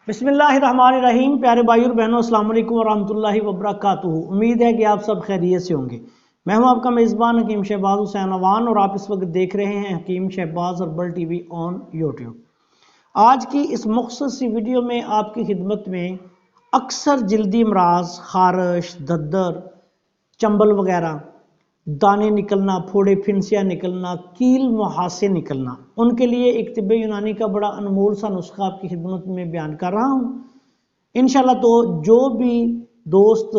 बिस्मिल्लाहिर्रहमानिर्रहीम। प्यारे भाई और बहनों, अस्सलाम वालेकुम वरहमतुल्लाहि वबरकातुहू। उम्मीद है कि आप सब खैरियत से होंगे। मैं हूं आपका मेज़बान हकीम शहबाज हुसैन अवान और आप इस वक्त देख रहे हैं Hakim Shahbaz herbal TV on YouTube. आज की इस मुख्तसर सी वीडियो में आपकी खिदमत में अक्सर जल्दी अमराज, खारिश, दद्दर, चंबल वगैरह, दाने निकलना, फोड़े फिनसियाँ निकलना, कील मुहासे निकलना, उनके लिए एक तिब्बे यूनानी का बड़ा अनमोल सा नुस्खा आपकी खिदमत में बयान कर रहा हूँ। इंशाल्लाह तो जो भी दोस्त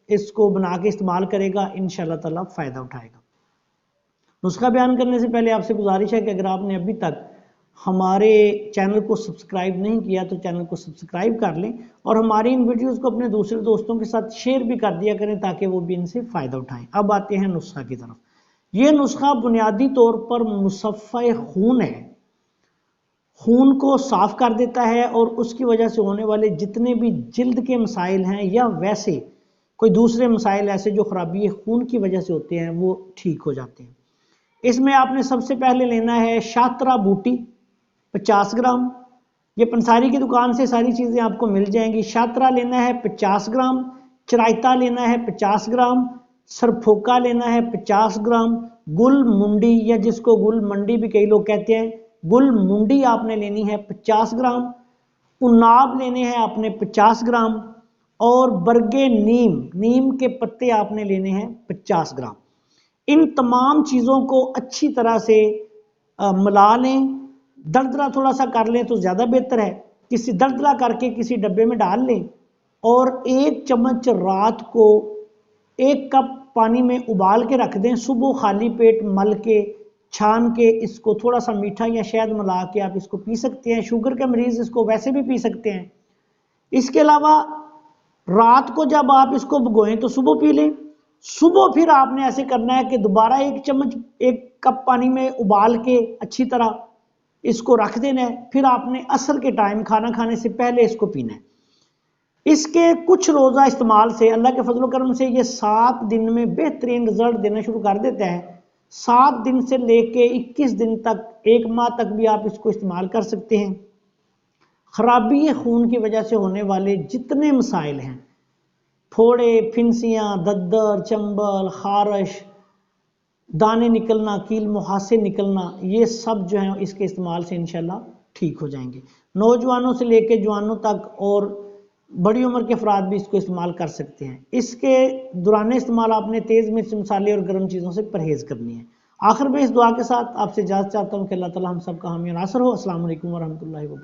इसको बना के इस्तेमाल करेगा इंशाल्लाह ताला फ़ायदा उठाएगा। नुस्खा बयान करने से पहले आपसे गुजारिश है कि अगर आपने अभी तक हमारे चैनल को सब्सक्राइब नहीं किया तो चैनल को सब्सक्राइब कर लें और हमारी इन वीडियोस को अपने दूसरे दोस्तों के साथ शेयर भी कर दिया करें ताकि वो भी इनसे फ़ायदा उठाएं। अब आते हैं नुस्खा की तरफ। ये नुस्खा बुनियादी तौर पर मुसफ़्फ़े खून है। खून को साफ़ कर देता है और उसकी वजह से होने वाले जितने भी जिल्द के मसाइल हैं या वैसे कोई दूसरे मसाइल ऐसे जो ख़राबी खून की वजह से होते हैं वो ठीक हो जाते हैं। इसमें आपने सबसे पहले लेना है शात्रा बूटी 50 ग्राम। ये पंसारी की दुकान से सारी चीज़ें आपको मिल जाएंगी। शात्रा लेना है 50 ग्राम, चराइता लेना है 50 ग्राम, सरफोका लेना है 50 ग्राम, गुल मुंडी या जिसको गुल मंडी भी कई लोग कहते हैं, गुल मुंडी आपने लेनी है 50 ग्राम, उन्नाब लेने हैं आपने 50 ग्राम और बरगे नीम के पत्ते आपने लेने हैं 50 ग्राम। इन तमाम चीज़ों को अच्छी तरह से मिला लें। दरदरा थोड़ा सा कर लें तो ज़्यादा बेहतर है। किसी दरदरा करके किसी डब्बे में डाल लें और 1 चम्मच रात को 1 कप पानी में उबाल के रख दें। सुबह खाली पेट मल के छान के इसको थोड़ा सा मीठा या शहद मिला के आप इसको पी सकते हैं। शुगर के मरीज़ इसको वैसे भी पी सकते हैं। इसके अलावा रात को जब आप इसको भिगोएं तो सुबह पी लें। सुबह फिर आपने ऐसे करना है कि दोबारा 1 कप पानी में उबाल के अच्छी तरह इसको रख देना है। फिर आपने असर के टाइम खाना खाने से पहले इसको पीना है। इसके कुछ रोज़ा इस्तेमाल से अल्लाह के फजल करम से ये 7 दिन में बेहतरीन रिजल्ट देना शुरू कर देता है। 7 दिन से लेके 21 दिन तक, 1 माह तक भी आप इसको इस्तेमाल कर सकते हैं। खराबी खून की वजह से होने वाले जितने मसाइल हैं, फोड़े फिनसियाँ, दद्दर, चंबल, खारिश, दाने निकलना, कील मुहासे निकलना, ये सब जो है इसके इस्तेमाल से इंशाल्लाह ठीक हो जाएंगे। नौजवानों से लेकर जवानों तक और बड़ी उम्र के अफराद भी इसको इस्तेमाल कर सकते हैं। इसके दौरान इस्तेमाल आपने तेज़ मिर्च मसाले और गर्म चीज़ों से परहेज़ करनी है। आखिर में इस दुआ के साथ आपसे इजाज़त चाहता हूँ कि अल्लाह ताला हम सब का हामी नासर हो। अस्सलाम वालेकुम वरहमतुल्लाहि वबरकातुहू।